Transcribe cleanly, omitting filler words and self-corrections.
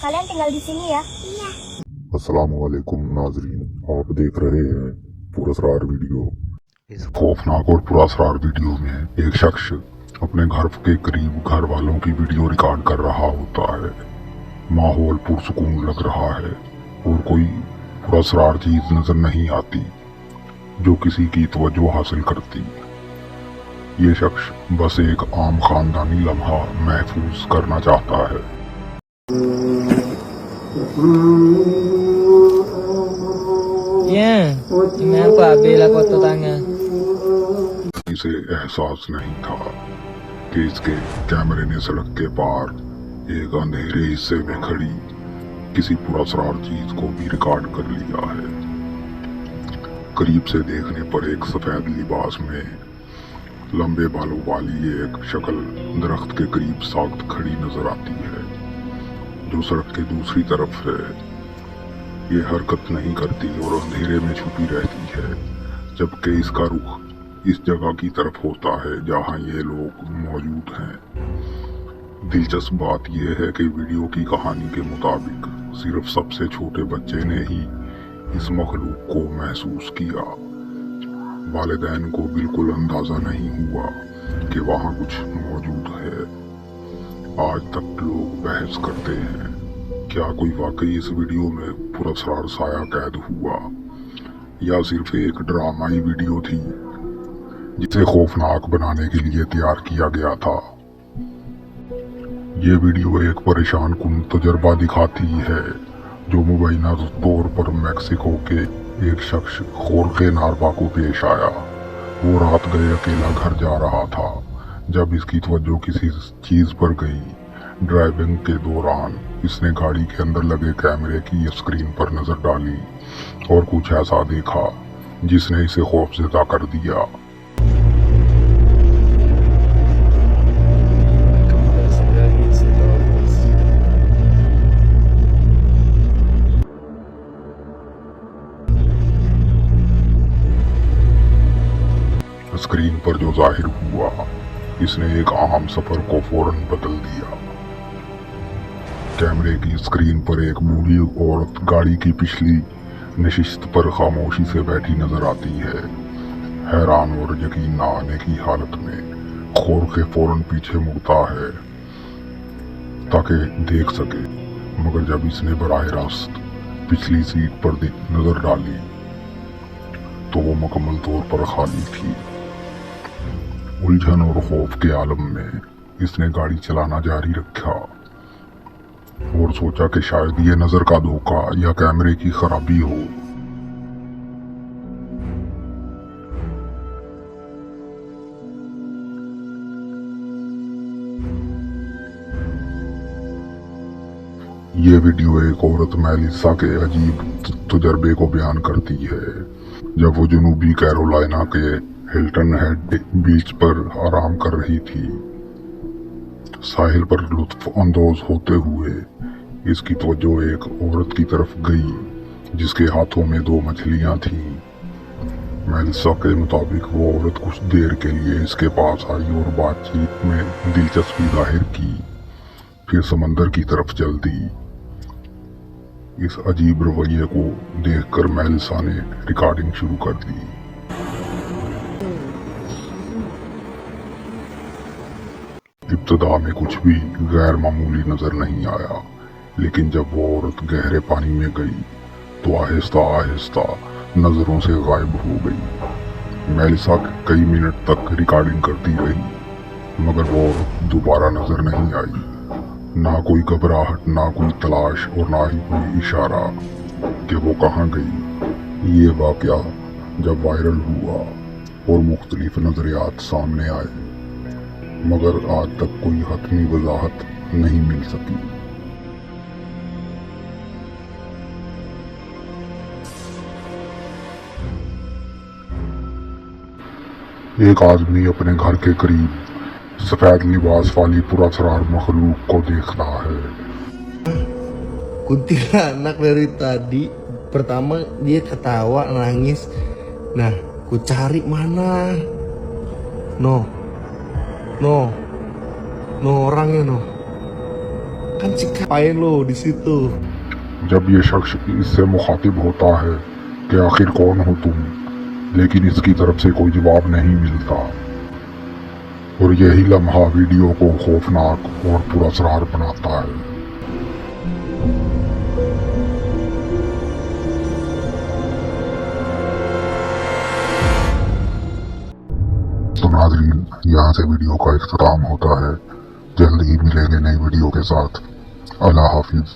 Kalian tinggal di sini ya? Iya. अस्सलामुअलैकुम नाजरीन, आप देख रहे हैं पुरस्कार वीडियो। इस खौफनाक और पुरस्कार वीडियो में एक शख्स अपने घर के करीब घर वालों की वीडियो रिकॉर्ड कर रहा होता है। माहौल पुरसुकून लग रहा है और कोई पुरस्कार चीज नजर नहीं आती जो किसी की तवज्जो हासिल करती। ये शख्स बस एक आम खानदानी लम्हा महफूज करना चाहता है। Ya, kenapa Bella kotor tangan? इसे एहसास नहीं था कि इसके कैमरे ने सड़क के पार एक अंधेरे हिस्से में खड़ी किसी पुरस्कार चीज को भी रिकॉर्ड कर लिया है। करीब से देखने पर एक सफेद लिबास में लंबे बालों वाली एक शक्ल दरख्त के करीब साख्त खड़ी नजर आती है जो सड़क के दूसरी तरफ है। ये हरकत नहीं करती और अंधेरे में छुपी रहती है, जबकि इसका रुख इस जगह की तरफ होता है जहां ये लोग मौजूद हैं। दिलचस्प बात यह है कि वीडियो की कहानी के मुताबिक सिर्फ सबसे छोटे बच्चे ने ही इस मखलूक को महसूस किया। वालिदैन को बिल्कुल अंदाजा नहीं हुआ कि वहां कुछ मौजूद है। आज तक लोग बहस करते हैं, क्या कोई वाकई इस वीडियो में पुरस्कार साया कैद हुआ या सिर्फ एक ड्रामाई वीडियो थी जिसे खौफनाक बनाने के लिए तैयार किया गया था। ये वीडियो एक परेशान कुन तजर्बा दिखाती है जो मुबैना तौर पर मैक्सिको के एक शख्स खोरखे नारबा को पेश आया। वो रात गए अकेला घर जा रहा था जब इसकी तवज्जो किसी चीज पर गई। ड्राइविंग के दौरान इसने गाड़ी के अंदर लगे कैमरे की स्क्रीन पर नजर डाली और कुछ ऐसा देखा जिसने इसे खौफजदा कर दिया। स्क्रीन पर जो जाहिर हुआ इसने एक आम सफर को फौरन बदल दिया। कैमरे की स्क्रीन पर एक बूढ़ी औरत गाड़ी की पिछली नशिस्त पर खामोशी से बैठी नजर आती है। हैरान और यकीन न आने की हालत में खोरखे फौरन पीछे मुड़ता है ताकि देख सके, मगर जब इसने बराह रास्त पिछली सीट पर नजर डाली तो वो मुकम्मल तौर पर खाली थी। उलझन और खौफ के आलम में इसने गाड़ी चलाना जारी रखा और सोचा कि शायद ये नजर का धोखा या कैमरे की खराबी हो। ये वीडियो एक औरत मेलिसा के अजीब तजर्बे को बयान करती है जब वो जनूबी कैरोलिना के हिल्टन हेड बीच पर आराम कर रही थी। साहिल पर लुत्फ अंदोज होते हुए इसकी तवज्जो एक औरत की तरफ गई जिसके हाथों में 2 मछलियां थीं। मेलिसा के मुताबिक वो औरत कुछ देर के लिए इसके पास आई और बातचीत में दिलचस्पी जाहिर की, फिर समंदर की तरफ चल दी। इस अजीब रवैये को देखकर मेलिसा ने रिकॉर्डिंग शुरू कर दी। इब्तदा में कुछ भी गैर मामूली नजर नहीं आया, लेकिन जब वो औरत गहरे पानी में गई तो आहिस्ता आहिस्ता नजरों से गायब हो गई। मेलिसा कई मिनट तक रिकॉर्डिंग करती रही, मगर वो औरत दोबारा नजर नहीं आई। ना कोई घबराहट, ना कोई तलाश और ना ही कोई इशारा कि वो कहाँ गई। ये वाकया जब वायरल हुआ और मुख्तलिफ नजरियात सामने आए, मगर आज तक कोई हतमी वजाहत नहीं मिल सकी। एक आदमी अपने घर के करीब सफेद लिबास वाली पुरस्कार मखलूक को देखता है। Kuntilanak dari tadi, pertama dia ketawa nangis. Nah, ku cari mana? No orangnya no. akan sikapain lo di situ. जब ये शख्स इससे मुखातिब होता है कि आखिर कौन हो तुम, लेकिन इसकी तरफ से कोई जवाब नहीं मिलता, और यही लम्हा वीडियो को खौफनाक और पुरअसरार बनाता है। तो नाज़रीन, यहाँ से वीडियो का इख्तिताम होता है। जल्द ही मिलेंगे नई वीडियो के साथ। अल्लाह हाफिज।